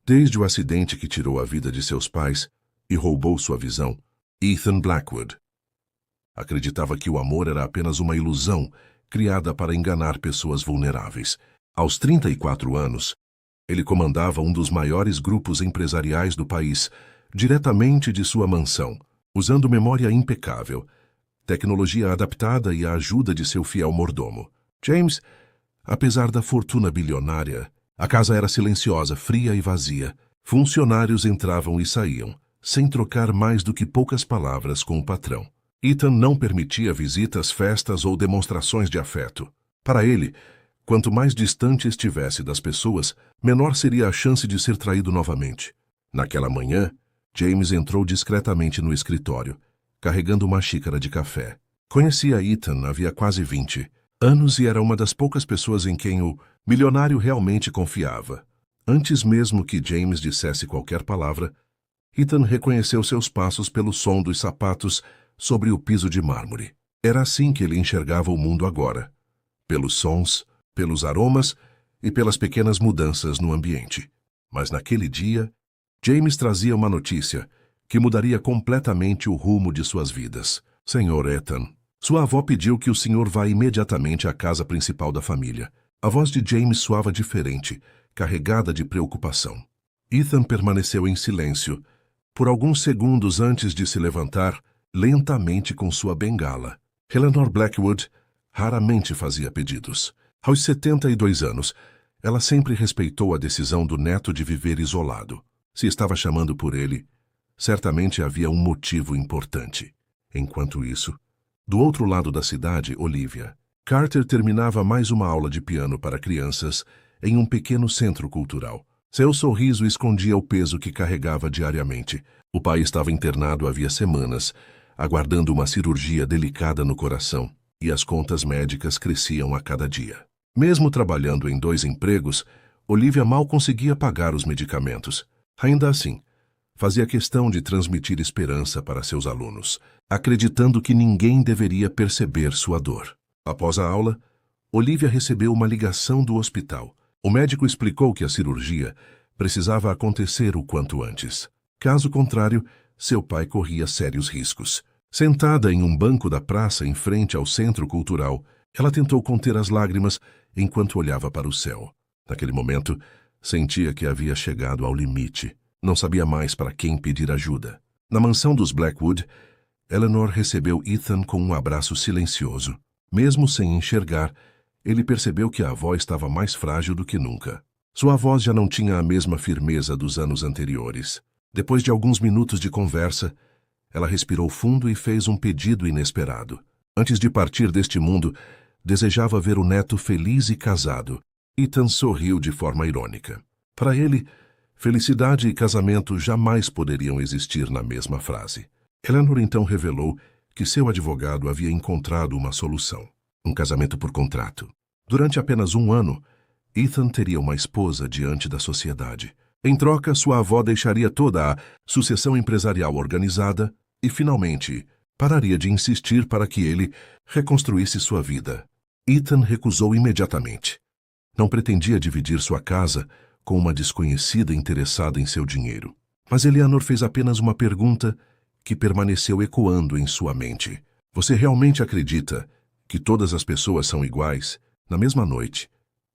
Desde o acidente que tirou a vida de seus pais e roubou sua visão, Ethan Blackwood acreditava que o amor era apenas uma ilusão criada para enganar pessoas vulneráveis. Aos 34 anos, ele comandava um dos maiores grupos empresariais do país, diretamente de sua mansão, usando memória impecável, tecnologia adaptada e a ajuda de seu fiel mordomo. James, apesar da fortuna bilionária, a casa era silenciosa, fria e vazia. Funcionários entravam e saíam, sem trocar mais do que poucas palavras com o patrão. Ethan não permitia visitas, festas ou demonstrações de afeto. Para ele, quanto mais distante estivesse das pessoas, menor seria a chance de ser traído novamente. Naquela manhã, James entrou discretamente no escritório, carregando uma xícara de café. Conhecia Ethan havia quase 20 anos e era uma das poucas pessoas em quem o milionário realmente confiava. Antes mesmo que James dissesse qualquer palavra, Ethan reconheceu seus passos pelo som dos sapatos sobre o piso de mármore. Era assim que ele enxergava o mundo agora, pelos sons, pelos aromas e pelas pequenas mudanças no ambiente. Mas naquele dia, James trazia uma notícia que mudaria completamente o rumo de suas vidas. Senhor Ethan, sua avó pediu que o senhor vá imediatamente à casa principal da família. A voz de James soava diferente, carregada de preocupação. Ethan permaneceu em silêncio por alguns segundos antes de se levantar lentamente com sua bengala. Eleanor Blackwood raramente fazia pedidos. Aos 72 anos, ela sempre respeitou a decisão do neto de viver isolado. Se estava chamando por ele, certamente havia um motivo importante. Enquanto isso, do outro lado da cidade, Olivia Carter terminava mais uma aula de piano para crianças em um pequeno centro cultural. Seu sorriso escondia o peso que carregava diariamente. O pai estava internado havia semanas, aguardando uma cirurgia delicada no coração, e as contas médicas cresciam a cada dia. Mesmo trabalhando em 2 empregos, Olivia mal conseguia pagar os medicamentos. Ainda assim, fazia questão de transmitir esperança para seus alunos, acreditando que ninguém deveria perceber sua dor. Após a aula, Olivia recebeu uma ligação do hospital. O médico explicou que a cirurgia precisava acontecer o quanto antes. Caso contrário, seu pai corria sérios riscos. Sentada em um banco da praça em frente ao centro cultural, ela tentou conter as lágrimas enquanto olhava para o céu. Naquele momento, sentia que havia chegado ao limite. Não sabia mais para quem pedir ajuda. Na mansão dos Blackwood, Eleanor recebeu Ethan com um abraço silencioso. Mesmo sem enxergar, ele percebeu que a avó estava mais frágil do que nunca. Sua voz já não tinha a mesma firmeza dos anos anteriores. Depois de alguns minutos de conversa, ela respirou fundo e fez um pedido inesperado. Antes de partir deste mundo, desejava ver o neto feliz e casado. Ethan sorriu de forma irônica. Para ele, felicidade e casamento jamais poderiam existir na mesma frase. Eleanor então revelou que seu advogado havia encontrado uma solução: um casamento por contrato. Durante apenas 1 ano, Ethan teria uma esposa diante da sociedade. Em troca, sua avó deixaria toda a sucessão empresarial organizada e, finalmente, pararia de insistir para que ele reconstruísse sua vida. Ethan recusou imediatamente. Não pretendia dividir sua casa com uma desconhecida interessada em seu dinheiro. Mas Eleanor fez apenas uma pergunta que permaneceu ecoando em sua mente. Você realmente acredita que todas as pessoas são iguais? Na mesma noite,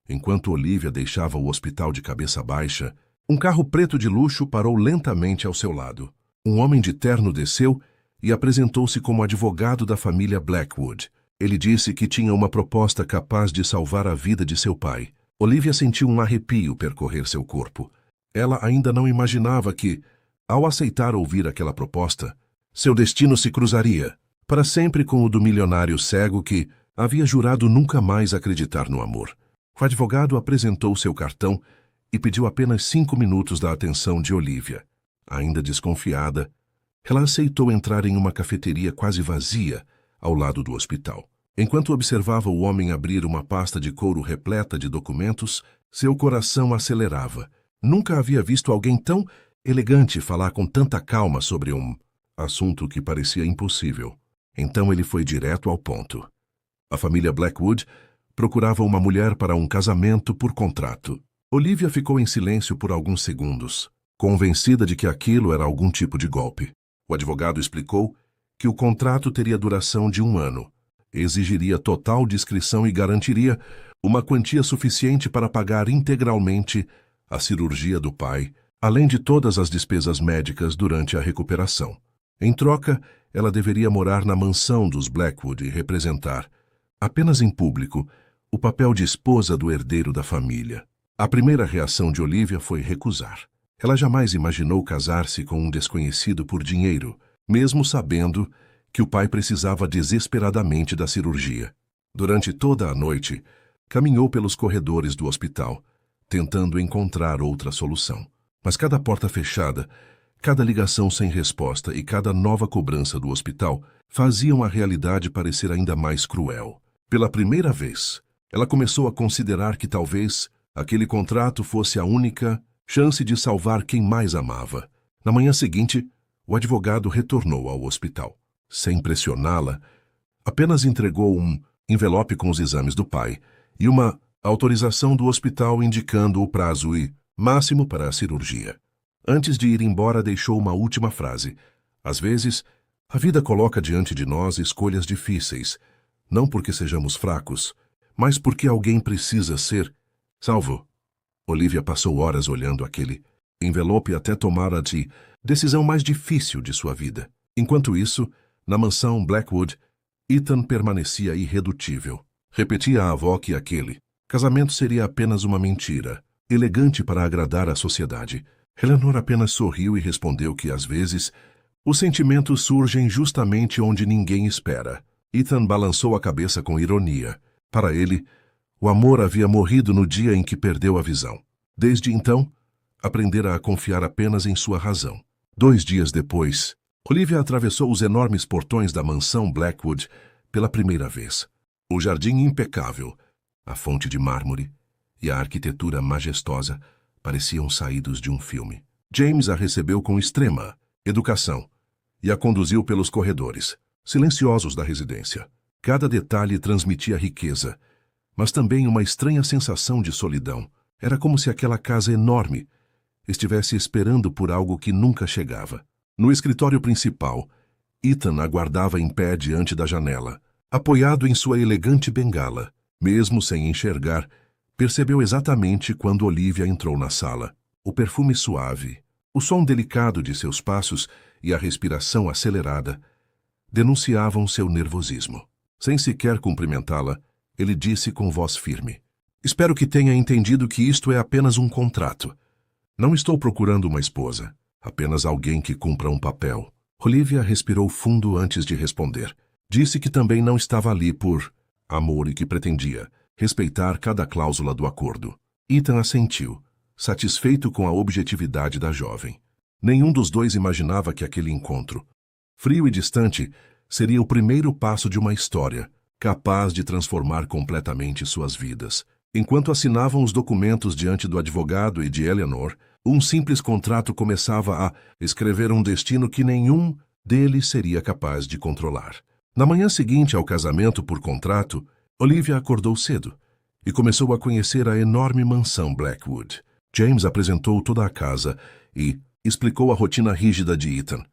enquanto Olivia deixava o hospital de cabeça baixa, um carro preto de luxo parou lentamente ao seu lado. Um homem de terno desceu e apresentou-se como advogado da família Blackwood. Ele disse que tinha uma proposta capaz de salvar a vida de seu pai. Olivia sentiu um arrepio percorrer seu corpo. Ela ainda não imaginava que, ao aceitar ouvir aquela proposta, seu destino se cruzaria para sempre com o do milionário cego que havia jurado nunca mais acreditar no amor. O advogado apresentou seu cartão e pediu apenas 5 minutos da atenção de Olivia. Ainda desconfiada, ela aceitou entrar em uma cafeteria quase vazia ao lado do hospital. Enquanto observava o homem abrir uma pasta de couro repleta de documentos, seu coração acelerava. Nunca havia visto alguém tão elegante falar com tanta calma sobre um assunto que parecia impossível. Então ele foi direto ao ponto. A família Blackwood procurava uma mulher para um casamento por contrato. Olivia ficou em silêncio por alguns segundos, convencida de que aquilo era algum tipo de golpe. O advogado explicou que o contrato teria duração de 1 ano, exigiria total discrição e garantiria uma quantia suficiente para pagar integralmente a cirurgia do pai, além de todas as despesas médicas durante a recuperação. Em troca, ela deveria morar na mansão dos Blackwood e representar, apenas em público, o papel de esposa do herdeiro da família. A primeira reação de Olivia foi recusar. Ela jamais imaginou casar-se com um desconhecido por dinheiro, mesmo sabendo que o pai precisava desesperadamente da cirurgia. Durante toda a noite, caminhou pelos corredores do hospital, tentando encontrar outra solução. Mas cada porta fechada, cada ligação sem resposta e cada nova cobrança do hospital faziam a realidade parecer ainda mais cruel. Pela primeira vez, ela começou a considerar que talvez aquele contrato fosse a única chance de salvar quem mais amava. Na manhã seguinte, o advogado retornou ao hospital. Sem pressioná-la, apenas entregou um envelope com os exames do pai e uma autorização do hospital indicando o prazo máximo para a cirurgia. Antes de ir embora, deixou uma última frase. Às vezes, a vida coloca diante de nós escolhas difíceis, não porque sejamos fracos, mas porque alguém precisa ser salvo. Olivia passou horas olhando aquele envelope até tomar a decisão mais difícil de sua vida. Enquanto isso, na mansão Blackwood, Ethan permanecia irredutível. Repetia à avó que aquele casamento seria apenas uma mentira, elegante para agradar a sociedade. Eleanor apenas sorriu e respondeu que, às vezes, os sentimentos surgem justamente onde ninguém espera. Ethan balançou a cabeça com ironia. Para ele, o amor havia morrido no dia em que perdeu a visão. Desde então, aprendera a confiar apenas em sua razão. 2 dias depois, Olivia atravessou os enormes portões da mansão Blackwood pela primeira vez. O jardim impecável, a fonte de mármore e a arquitetura majestosa pareciam saídos de um filme. James a recebeu com extrema educação e a conduziu pelos corredores silenciosos da residência. Cada detalhe transmitia riqueza, mas também uma estranha sensação de solidão. Era como se aquela casa enorme estivesse esperando por algo que nunca chegava. No escritório principal, Ethan aguardava em pé diante da janela, apoiado em sua elegante bengala. Mesmo sem enxergar, percebeu exatamente quando Olivia entrou na sala. O perfume suave, o som delicado de seus passos e a respiração acelerada denunciavam seu nervosismo. Sem sequer cumprimentá-la, ele disse com voz firme: "Espero que tenha entendido que isto é apenas um contrato. Não estou procurando uma esposa, apenas alguém que cumpra um papel." Olivia respirou fundo antes de responder. Disse que também não estava ali por amor e que pretendia respeitar cada cláusula do acordo. Ethan assentiu, satisfeito com a objetividade da jovem. Nenhum dos dois imaginava que aquele encontro, frio e distante, seria o primeiro passo de uma história capaz de transformar completamente suas vidas. Enquanto assinavam os documentos diante do advogado e de Eleanor, um simples contrato começava a escrever um destino que nenhum deles seria capaz de controlar. Na manhã seguinte ao casamento por contrato, Olivia acordou cedo e começou a conhecer a enorme mansão Blackwood. James apresentou toda a casa e explicou a rotina rígida de Ethan.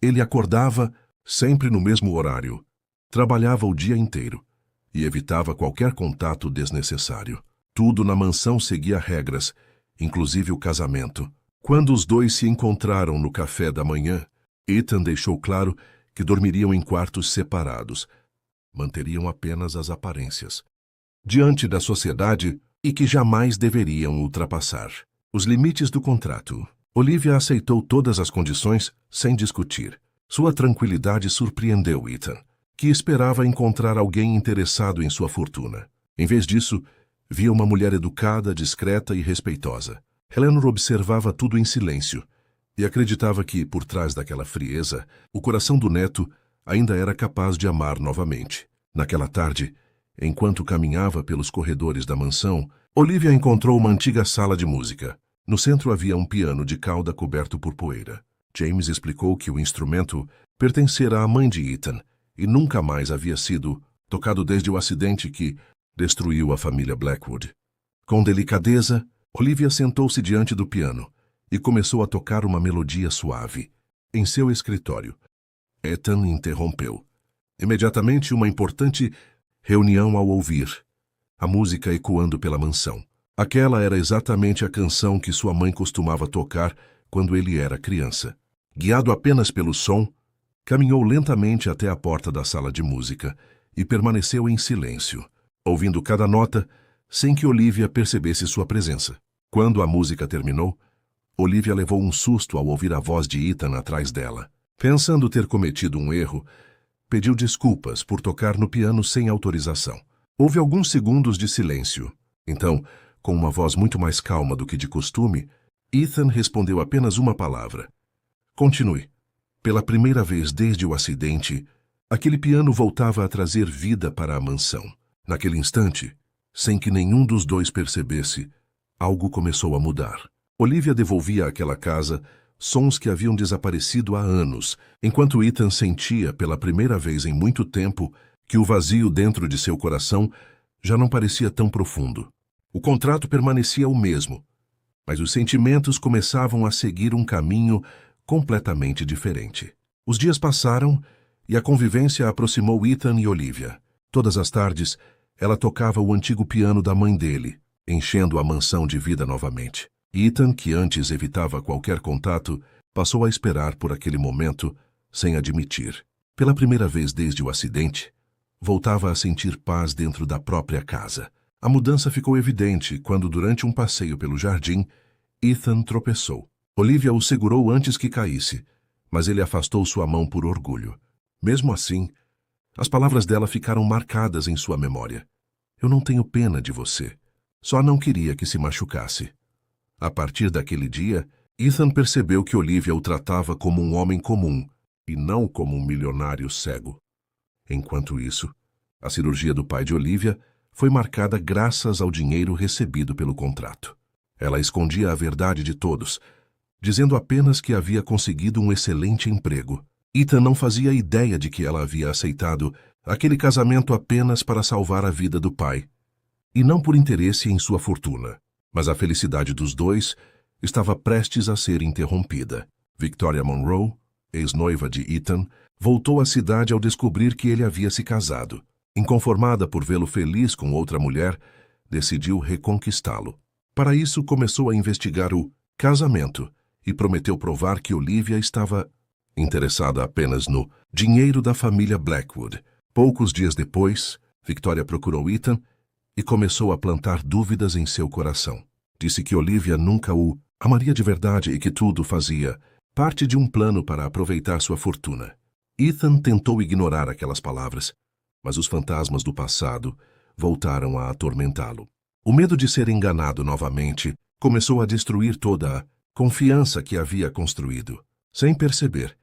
Ele acordava sempre no mesmo horário, trabalhava o dia inteiro e evitava qualquer contato desnecessário. Tudo na mansão seguia regras, inclusive o casamento. Quando os dois se encontraram no café da manhã, Ethan deixou claro que dormiriam em quartos separados, manteriam apenas as aparências diante da sociedade e que jamais deveriam ultrapassar os limites do contrato. Olivia aceitou todas as condições sem discutir. Sua tranquilidade surpreendeu Ethan, que esperava encontrar alguém interessado em sua fortuna. Em vez disso, via uma mulher educada, discreta e respeitosa. Eleanor observava tudo em silêncio e acreditava que, por trás daquela frieza, o coração do neto ainda era capaz de amar novamente. Naquela tarde, enquanto caminhava pelos corredores da mansão, Olivia encontrou uma antiga sala de música. No centro havia um piano de cauda coberto por poeira. James explicou que o instrumento pertencera à mãe de Ethan e nunca mais havia sido tocado desde o acidente que destruiu a família Blackwood. Com delicadeza, Olivia sentou-se diante do piano e começou a tocar uma melodia suave. Em seu escritório, Ethan interrompeu. Imediatamente uma importante reunião ao ouvir, a música ecoando pela mansão. Aquela era exatamente a canção que sua mãe costumava tocar quando ele era criança. Guiado apenas pelo som, caminhou lentamente até a porta da sala de música e permaneceu em silêncio, ouvindo cada nota sem que Olivia percebesse sua presença. Quando a música terminou, Olivia levou um susto ao ouvir a voz de Ethan atrás dela. Pensando ter cometido um erro, pediu desculpas por tocar no piano sem autorização. Houve alguns segundos de silêncio. Então, com uma voz muito mais calma do que de costume, Ethan respondeu apenas uma palavra. Continue. Pela primeira vez desde o acidente, aquele piano voltava a trazer vida para a mansão. Naquele instante, sem que nenhum dos dois percebesse, algo começou a mudar. Olivia devolvia àquela casa sons que haviam desaparecido há anos, enquanto Ethan sentia, pela primeira vez em muito tempo, que o vazio dentro de seu coração já não parecia tão profundo. O contrato permanecia o mesmo, mas os sentimentos começavam a seguir um caminho completamente diferente. Os dias passaram e a convivência aproximou Ethan e Olivia. Todas as tardes, ela tocava o antigo piano da mãe dele, enchendo a mansão de vida novamente. Ethan, que antes evitava qualquer contato, passou a esperar por aquele momento sem admitir. Pela primeira vez desde o acidente, voltava a sentir paz dentro da própria casa. A mudança ficou evidente quando, durante um passeio pelo jardim, Ethan tropeçou. Olivia o segurou antes que caísse, mas ele afastou sua mão por orgulho. Mesmo assim, as palavras dela ficaram marcadas em sua memória. Eu não tenho pena de você. Só não queria que se machucasse. A partir daquele dia, Ethan percebeu que Olivia o tratava como um homem comum e não como um milionário cego. Enquanto isso, a cirurgia do pai de Olivia foi marcada graças ao dinheiro recebido pelo contrato. Ela escondia a verdade de todos, dizendo apenas que havia conseguido um excelente emprego. Ethan não fazia ideia de que ela havia aceitado aquele casamento apenas para salvar a vida do pai, e não por interesse em sua fortuna. Mas a felicidade dos dois estava prestes a ser interrompida. Victoria Monroe, ex-noiva de Ethan, voltou à cidade ao descobrir que ele havia se casado. Inconformada por vê-lo feliz com outra mulher, decidiu reconquistá-lo. Para isso, começou a investigar o casamento e prometeu provar que Olivia estava interessada apenas no dinheiro da família Blackwood. Poucos dias depois, Victoria procurou Ethan e começou a plantar dúvidas em seu coração. Disse que Olivia nunca o amaria de verdade e que tudo fazia parte de um plano para aproveitar sua fortuna. Ethan tentou ignorar aquelas palavras, mas os fantasmas do passado voltaram a atormentá-lo. O medo de ser enganado novamente começou a destruir toda a confiança que havia construído. Sem perceber,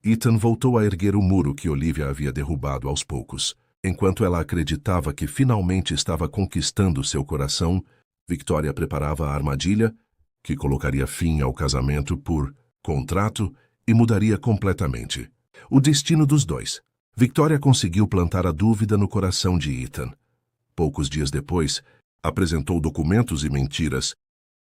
Ethan voltou a erguer o muro que Olivia havia derrubado aos poucos. Enquanto ela acreditava que finalmente estava conquistando seu coração, Victoria preparava a armadilha que colocaria fim ao casamento por contrato e mudaria completamente o destino dos dois. Victoria conseguiu plantar a dúvida no coração de Ethan. Poucos dias depois, apresentou documentos e mentiras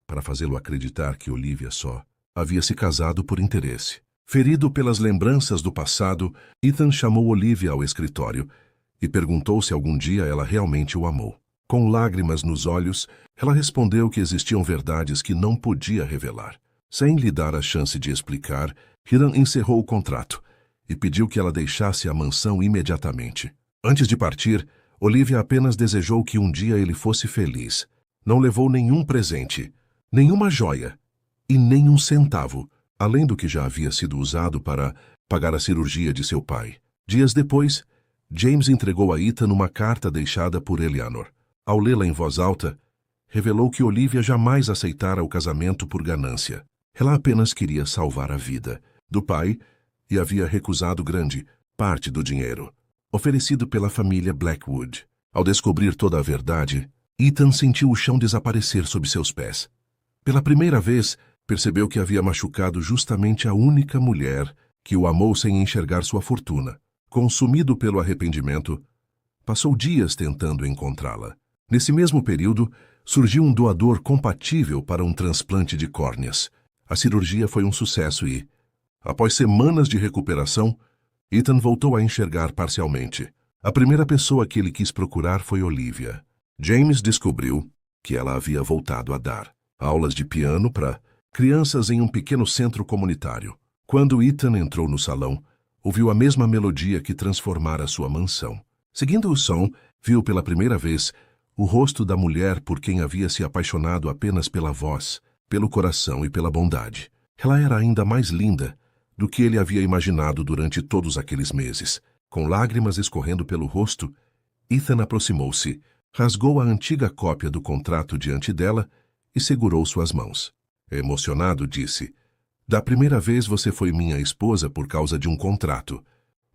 para fazê-lo acreditar que Olivia só havia se casado por interesse. Ferido pelas lembranças do passado, Ethan chamou Olivia ao escritório e perguntou se algum dia ela realmente o amou. Com lágrimas nos olhos, ela respondeu que existiam verdades que não podia revelar. Sem lhe dar a chance de explicar, Hiram encerrou o contrato e pediu que ela deixasse a mansão imediatamente. Antes de partir, Olivia apenas desejou que um dia ele fosse feliz. Não levou nenhum presente, nenhuma joia e nem um centavo, além do que já havia sido usado para pagar a cirurgia de seu pai. Dias depois, James entregou a Ethan uma carta deixada por Eleanor. Ao lê-la em voz alta, revelou que Olivia jamais aceitara o casamento por ganância. Ela apenas queria salvar a vida do pai e havia recusado grande parte do dinheiro oferecido pela família Blackwood. Ao descobrir toda a verdade, Ethan sentiu o chão desaparecer sob seus pés. Pela primeira vez, percebeu que havia machucado justamente a única mulher que o amou sem enxergar sua fortuna. Consumido pelo arrependimento, passou dias tentando encontrá-la. Nesse mesmo período, surgiu um doador compatível para um transplante de córneas. A cirurgia foi um sucesso e, após semanas de recuperação, Ethan voltou a enxergar parcialmente. A primeira pessoa que ele quis procurar foi Olivia. James descobriu que ela havia voltado a dar aulas de piano para crianças em um pequeno centro comunitário. Quando Ethan entrou no salão, ouviu a mesma melodia que transformara sua mansão. Seguindo o som, viu pela primeira vez o rosto da mulher por quem havia se apaixonado apenas pela voz, pelo coração e pela bondade. Ela era ainda mais linda do que ele havia imaginado durante todos aqueles meses. Com lágrimas escorrendo pelo rosto, Ethan aproximou-se, rasgou a antiga cópia do contrato diante dela e segurou suas mãos. Emocionado, disse: "Da primeira vez você foi minha esposa por causa de um contrato.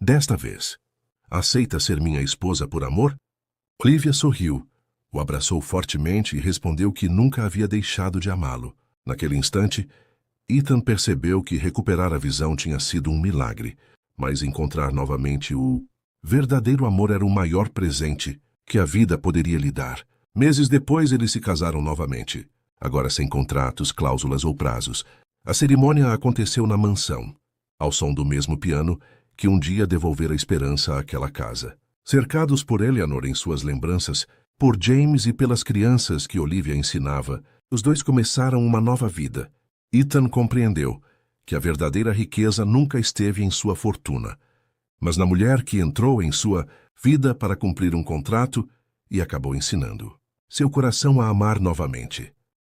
Desta vez, aceita ser minha esposa por amor?" Olivia sorriu, o abraçou fortemente e respondeu que nunca havia deixado de amá-lo. Naquele instante, Ethan percebeu que recuperar a visão tinha sido um milagre, mas encontrar novamente o verdadeiro amor era o maior presente que a vida poderia lhe dar. Meses depois, eles se casaram novamente, agora sem contratos, cláusulas ou prazos. A cerimônia aconteceu na mansão, ao som do mesmo piano que um dia devolvera esperança àquela casa. Cercados por Eleanor em suas lembranças, por James e pelas crianças que Olivia ensinava, os dois começaram uma nova vida. Ethan compreendeu que a verdadeira riqueza nunca esteve em sua fortuna, mas na mulher que entrou em sua vida para cumprir um contrato e acabou ensinando seu coração a amar novamente.